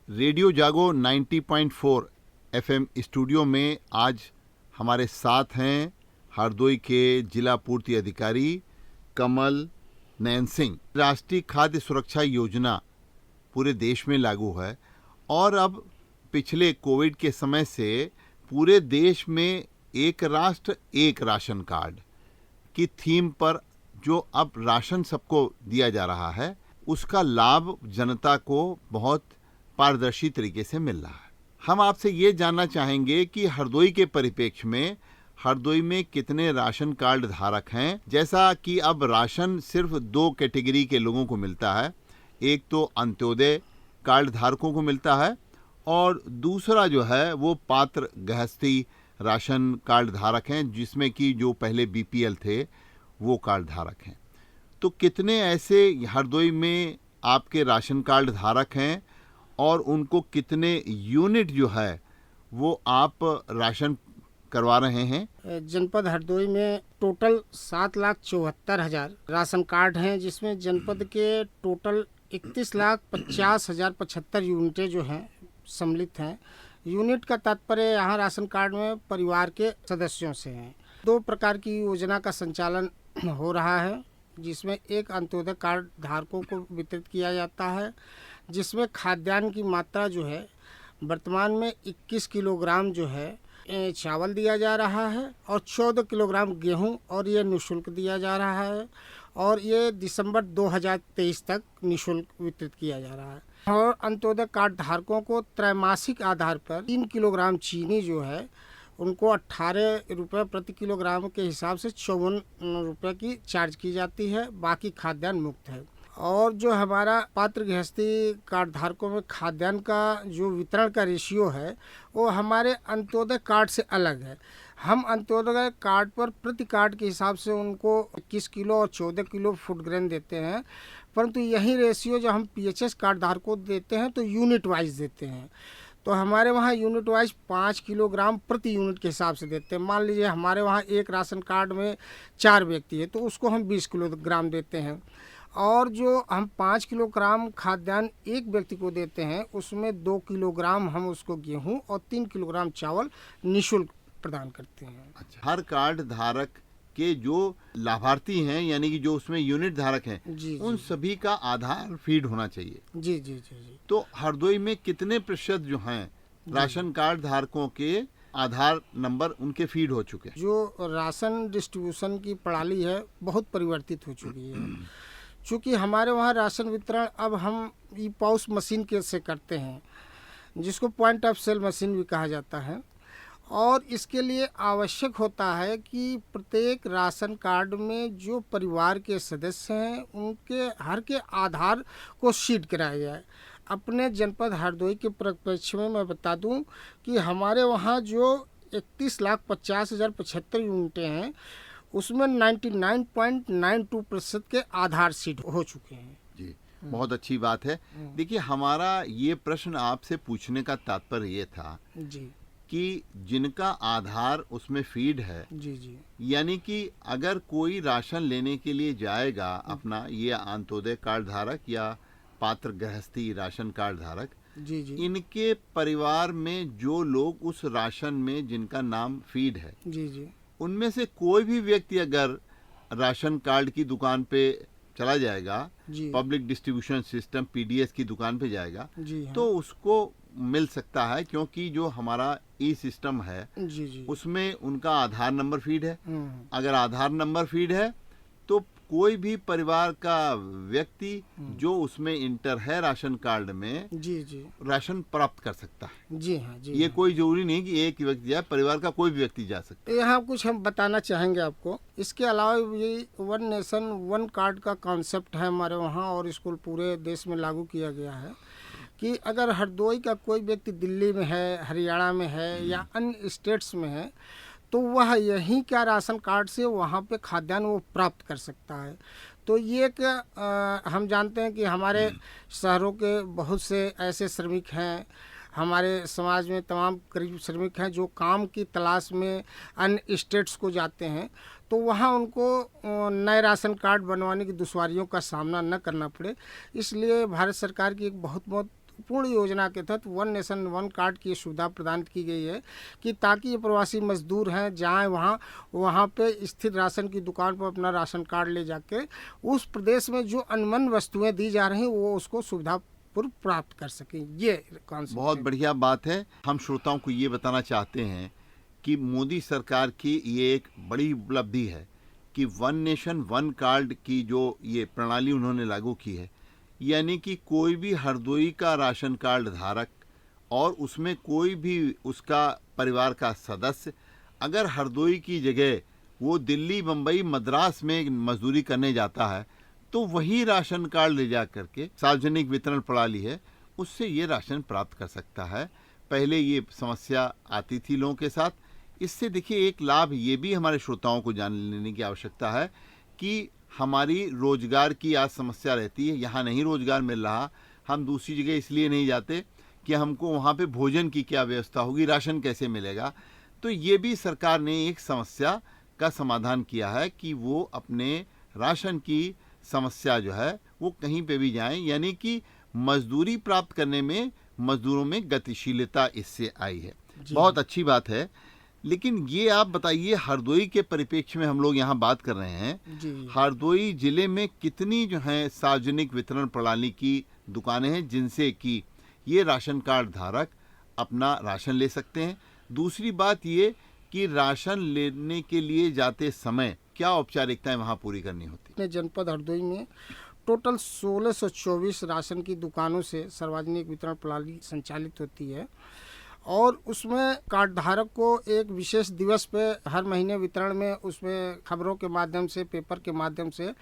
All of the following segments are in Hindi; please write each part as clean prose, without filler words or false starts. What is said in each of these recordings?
रेडियो जागो 90.4 एफएम स्टूडियो में आज हमारे साथ हैं हरदोई के जिला पूर्ति अधिकारी कमल नयन सिंह। राष्ट्रीय खाद्य सुरक्षा योजना पूरे देश में लागू है और अब पिछले कोविड के समय से पूरे देश में एक राष्ट्र एक राशन कार्ड की थीम पर जो अब राशन सबको दिया जा रहा है, उसका लाभ जनता को बहुत पारदर्शी तरीके से मिल रहा है। हम आपसे ये जानना चाहेंगे कि हरदोई के परिप्रेक्ष्य में हरदोई में कितने राशन कार्ड धारक हैं, जैसा कि अब राशन सिर्फ 2 कैटेगरी के लोगों को मिलता है। एक तो अंत्योदय कार्ड धारकों को मिलता है और दूसरा जो है वो पात्र गृहस्थी राशन कार्ड धारक हैं, जिसमें कि जो पहले बीपीएल थे वो कार्ड धारक हैं। तो कितने ऐसे हरदोई में आपके राशन कार्ड धारक हैं और उनको कितने यूनिट जो है वो आप राशन करवा रहे हैं? जनपद हरदोई में टोटल 7,74,000 राशन कार्ड हैं, जिसमें जनपद के टोटल 31,50,075 यूनिटें जो हैं सम्मिलित हैं। यूनिट का तात्पर्य यहाँ राशन कार्ड में परिवार के सदस्यों से हैं। 2 प्रकार की योजना का संचालन हो रहा है, जिसमें एक अंत्योदय कार्ड धारकों को वितरित किया जाता है, जिसमें खाद्यान्न की मात्रा जो है वर्तमान में 21 किलोग्राम जो है चावल दिया जा रहा है और 14 किलोग्राम गेहूं, और ये निःशुल्क दिया जा रहा है और ये दिसंबर 2023 तक निःशुल्क वितरित किया जा रहा है। और अंत्योदय कार्ड धारकों को त्रैमासिक आधार पर 3 किलोग्राम चीनी जो है उनको 18 रुपये प्रति किलोग्राम के हिसाब से 54 रुपये की चार्ज की जाती है। बाकी खाद्यान्न मुक्त है। और जो हमारा पात्र गृहस्थी कार्ड धारकों में खाद्यान्न का जो वितरण का रेशियो है वो हमारे अंत्योदय कार्ड से अलग है। हम अंत्योदय कार्ड पर प्रति कार्ड के हिसाब से उनको 21 किलो और 14 किलो फूड ग्रेन देते हैं, परंतु यही रेशियो जो हम पीएचएस कार्ड धारकों को देते हैं तो यूनिट वाइज देते हैं। तो हमारे वहाँ यूनिट वाइज 5 किलोग्राम प्रति यूनिट के हिसाब से देते हैं। मान लीजिए हमारे वहाँ एक राशन कार्ड में 4 व्यक्ति है तो उसको हम 20 किलोग्राम देते हैं, और जो हम 5 किलोग्राम खाद्यान्न एक व्यक्ति को देते हैं उसमें 2 किलोग्राम हम उसको गेहूं और 3 किलोग्राम चावल निःशुल्क प्रदान करते हैं। अच्छा, हर कार्ड धारक के जो लाभार्थी हैं, यानी कि जो उसमें यूनिट धारक हैं, उन सभी का आधार फीड होना चाहिए। जी जी जी जी। तो हरदोई में कितने प्रतिशत जो हैं राशन कार्ड धारकों के आधार नंबर उनके फीड हो चुके हैं? जो राशन डिस्ट्रीब्यूशन की प्रणाली है बहुत परिवर्तित हो चुकी है। चूँकि हमारे वहाँ राशन वितरण अब हम ई पॉस मशीन के से करते हैं, जिसको पॉइंट ऑफ सेल मशीन भी कहा जाता है, और इसके लिए आवश्यक होता है कि प्रत्येक राशन कार्ड में जो परिवार के सदस्य हैं उनके हर के आधार को सीड कराया जाए। अपने जनपद हरदोई के परिप्रेक्ष्य में मैं बता दूं कि हमारे वहाँ जो 31,50,075 यूनिटें हैं उसमें 99.92% के आधार सीड हो चुके हैं। जी, बहुत अच्छी बात है। देखिए, हमारा ये प्रश्न आपसे पूछने का तात्पर्य ये था जी कि जिनका आधार उसमें फीड है, जी जी, यानी कि अगर कोई राशन लेने के लिए जाएगा अपना, ये अंत्योदय कार्ड धारक या पात्र गृहस्थी राशन कार्ड धारक, जी जी, इनके परिवार में जो लोग उस राशन में जिनका नाम फीड है, जी जी, उनमें से कोई भी व्यक्ति अगर राशन कार्ड की दुकान पे चला जाएगा, पब्लिक डिस्ट्रीब्यूशन सिस्टम पीडीएस की दुकान पे जाएगा, हाँ, तो उसको मिल सकता है, क्योंकि जो हमारा ई सिस्टम है उसमें उनका आधार नंबर फीड है। अगर आधार नंबर फीड है तो कोई भी परिवार का व्यक्ति जो उसमें इंटर है राशन कार्ड में, राशन प्राप्त कर सकता है। जी हाँ, जी ये कोई जरूरी नहीं कि एक व्यक्ति जाए, परिवार का कोई भी व्यक्ति जा सकता है। यहाँ कुछ हम बताना चाहेंगे आपको। इसके अलावा ये 1 नेशन 1 कार्ड का कॉन्सेप्ट है हमारे वहाँ, और इसको पूरे देश में लागू किया गया है कि अगर हरदोई का कोई व्यक्ति दिल्ली में है, हरियाणा में है या अन्य स्टेट्स में है तो वह यहीं का राशन कार्ड से वहाँ पे खाद्यान्न वो प्राप्त कर सकता है। तो ये हम जानते हैं कि हमारे शहरों के बहुत से ऐसे श्रमिक हैं, हमारे समाज में तमाम गरीब श्रमिक हैं जो काम की तलाश में अन्य स्टेट्स को जाते हैं, तो वहाँ उनको नए राशन कार्ड बनवाने की दुश्वारियों का सामना न करना पड़े, इसलिए भारत सरकार की एक बहुत पूर्ण योजना के तहत वन नेशन वन कार्ड की सुविधा प्रदान की गई है कि ताकि ये प्रवासी मजदूर हैं जाएँ वहाँ पे स्थित राशन की दुकान पर अपना राशन कार्ड ले जाके उस प्रदेश में जो अनमन वस्तुएं दी जा रही हैं वो उसको सुविधा प्राप्त कर सकें। ये कॉन्सेप्ट बहुत बढ़िया बात है। हम श्रोताओं को ये बताना चाहते हैं कि मोदी सरकार की ये एक बड़ी उपलब्धि है कि वन नेशन वन कार्ड की जो ये प्रणाली उन्होंने लागू की है, यानी कि कोई भी हरदोई का राशन कार्ड धारक और उसमें कोई भी उसका परिवार का सदस्य अगर हरदोई की जगह वो दिल्ली, बम्बई, मद्रास में मजदूरी करने जाता है तो वही राशन कार्ड ले जा करके सार्वजनिक वितरण प्रणाली है उससे ये राशन प्राप्त कर सकता है। पहले ये समस्या आती थी लोगों के साथ। इससे देखिए एक लाभ ये भी हमारे श्रोताओं को जान लेने की आवश्यकता है कि हमारी रोजगार की आज समस्या रहती है, यहाँ नहीं रोजगार मिल रहा, हम दूसरी जगह इसलिए नहीं जाते कि हमको वहाँ पे भोजन की क्या व्यवस्था होगी, राशन कैसे मिलेगा। तो ये भी सरकार ने एक समस्या का समाधान किया है कि वो अपने राशन की समस्या जो है वो कहीं पे भी जाएं, यानी कि मजदूरी प्राप्त करने में मजदूरों में गतिशीलता इससे आई है। बहुत अच्छी बात है। लेकिन ये आप बताइए, हरदोई के परिप्रेक्ष्य में हम लोग यहाँ बात कर रहे हैं, हरदोई जिले में कितनी जो है सार्वजनिक वितरण प्रणाली की दुकानें हैं जिनसे कि ये राशन कार्ड धारक अपना राशन ले सकते हैं। दूसरी बात ये कि राशन लेने के लिए जाते समय क्या औपचारिकताएं वहाँ पूरी करनी होती? अपने जनपद हरदोई में टोटल 1624 राशन की दुकानों से सार्वजनिक वितरण प्रणाली संचालित होती है और उसमें कार्ड धारक को एक विशेष दिवस पे हर महीने वितरण में उसमें खबरों के माध्यम से, पेपर के माध्यम से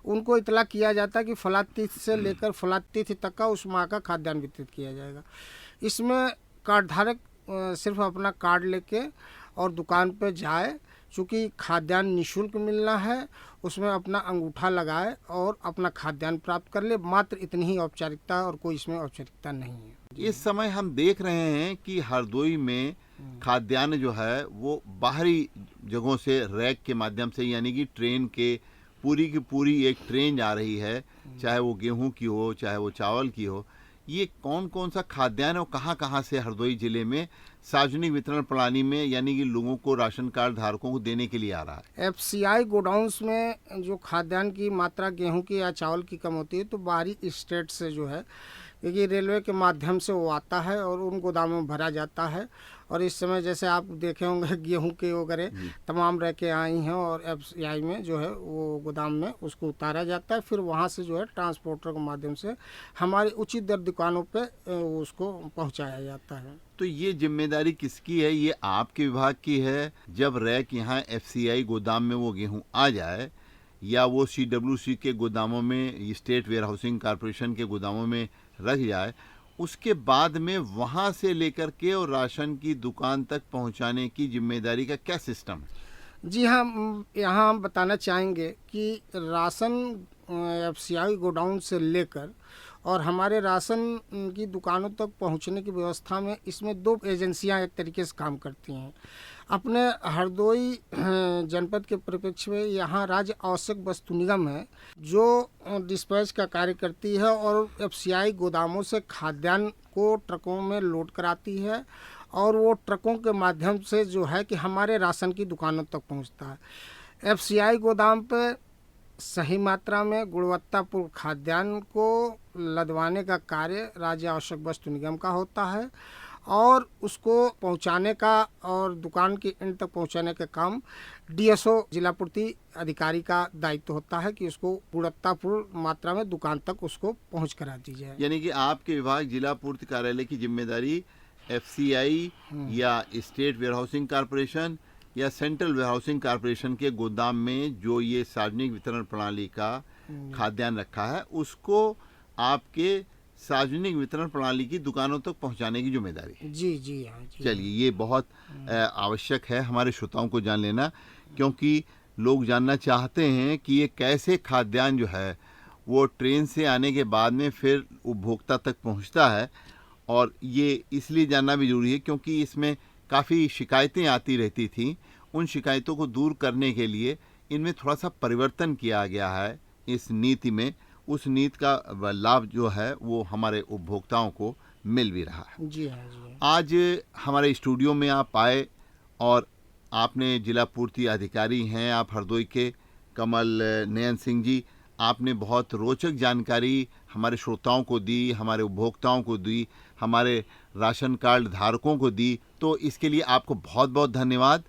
उनको इतला किया जाता है कि फला तिथि से लेकर फला तिथि तक का उस माह का खाद्यान्न वितरित किया जाएगा। इसमें कार्ड धारक सिर्फ अपना कार्ड लेके और दुकान पे जाए, चूँकि खाद्यान्न निःशुल्क मिलना है, उसमें अपना अंगूठा लगाए और अपना खाद्यान्न प्राप्त कर ले। मात्र इतनी ही औपचारिकता और कोई इसमें औपचारिकता नहीं है। इस समय हम देख रहे हैं कि हरदोई में खाद्यान्न जो है वो बाहरी जगहों से रैक के माध्यम से, यानी कि ट्रेन के पूरी की पूरी एक ट्रेन जा रही है, चाहे वो गेहूं की हो चाहे वो चावल की हो। ये कौन कौन सा खाद्यान्न और कहाँ कहाँ से हरदोई जिले में सार्वजनिक वितरण प्रणाली में यानी कि लोगों को राशन कार्ड धारकों को देने के लिए आ रहा है? FCI गोडाउंस में जो खाद्यान्न की मात्रा गेहूं की या चावल की कम होती है तो बाहरी स्टेट से जो है, क्योंकि रेलवे के माध्यम से वो आता है और उन गोदामों में भरा जाता है। और इस समय जैसे आप देखे होंगे गेहूं के वगैरह तमाम रैकें आई हैं और FCI में जो है वो गोदाम में उसको उतारा जाता है, फिर वहां से जो है ट्रांसपोर्टर के माध्यम से हमारी उचित दर दुकानों पे उसको पहुंचाया जाता है। तो ये जिम्मेदारी किसकी है? ये आपके विभाग की है जब रैक यहाँ FCI गोदाम में वो गेहूं आ जाए, या वो CWC के गोदामों में, स्टेट वेयर हाउसिंग कॉरपोरेशन के गोदामों में रख जाए, उसके बाद में वहाँ से लेकर के और राशन की दुकान तक पहुँचाने की जिम्मेदारी का क्या सिस्टम है? जी हाँ, यहाँ हम बताना चाहेंगे कि राशन FCI गोडाउन से लेकर और हमारे राशन की दुकानों तक पहुंचने की व्यवस्था में इसमें 2 एजेंसियां एक तरीके से काम करती हैं। अपने हरदोई जनपद के परिप्रेक्ष्य में यहाँ राज्य आवश्यक वस्तु निगम है जो डिस्पैच का कार्य करती है और FCI गोदामों से खाद्यान्न को ट्रकों में लोड कराती है और वो ट्रकों के माध्यम से जो है कि हमारे राशन की दुकानों तक पहुँचता है। FCI गोदाम पे सही मात्रा में गुणवत्तापूर्ण खाद्यान्न को लदवाने का कार्य राज्य आवश्यक वस्तु निगम का होता है और उसको पहुंचाने का और दुकान के एंड तक पहुंचाने का काम DSO जिला पूर्ति अधिकारी का दायित्व होता है कि उसको गुणवत्तापूर्ण मात्रा में दुकान तक उसको पहुंच करा दी जाए। यानी कि आपके विभाग जिला पूर्ति कार्यालय की जिम्मेदारी FCI या स्टेट वेयर हाउसिंग कॉरपोरेशन या सेंट्रल वेयर हाउसिंग कॉरपोरेशन के गोदाम में जो ये सार्वजनिक वितरण प्रणाली का खाद्यान्न रखा है उसको आपके सार्वजनिक वितरण प्रणाली की दुकानों तक पहुंचाने की जिम्मेदारी है। जी हाँ। चलिए, ये बहुत आवश्यक है हमारे श्रोताओं को जान लेना, क्योंकि लोग जानना चाहते हैं कि ये कैसे खाद्यान्न जो है वो ट्रेन से आने के बाद में फिर उपभोक्ता तक पहुंचता है। और ये इसलिए जानना भी जरूरी है क्योंकि इसमें काफ़ी शिकायतें आती रहती थीं। उन शिकायतों को दूर करने के लिए इनमें थोड़ा सा परिवर्तन किया गया है इस नीति में। उस नीति का लाभ जो है वो हमारे उपभोक्ताओं को मिल भी रहा है। जी हाँ, जी हाँ। आज हमारे स्टूडियो में आप आए और आपने जिला पूर्ति अधिकारी हैं आप हरदोई के, कमल नयन सिंह जी, आपने बहुत रोचक जानकारी हमारे श्रोताओं को दी, हमारे उपभोक्ताओं को दी, हमारे राशन कार्ड धारकों को दी। तो इसके लिए आपको बहुत बहुत धन्यवाद।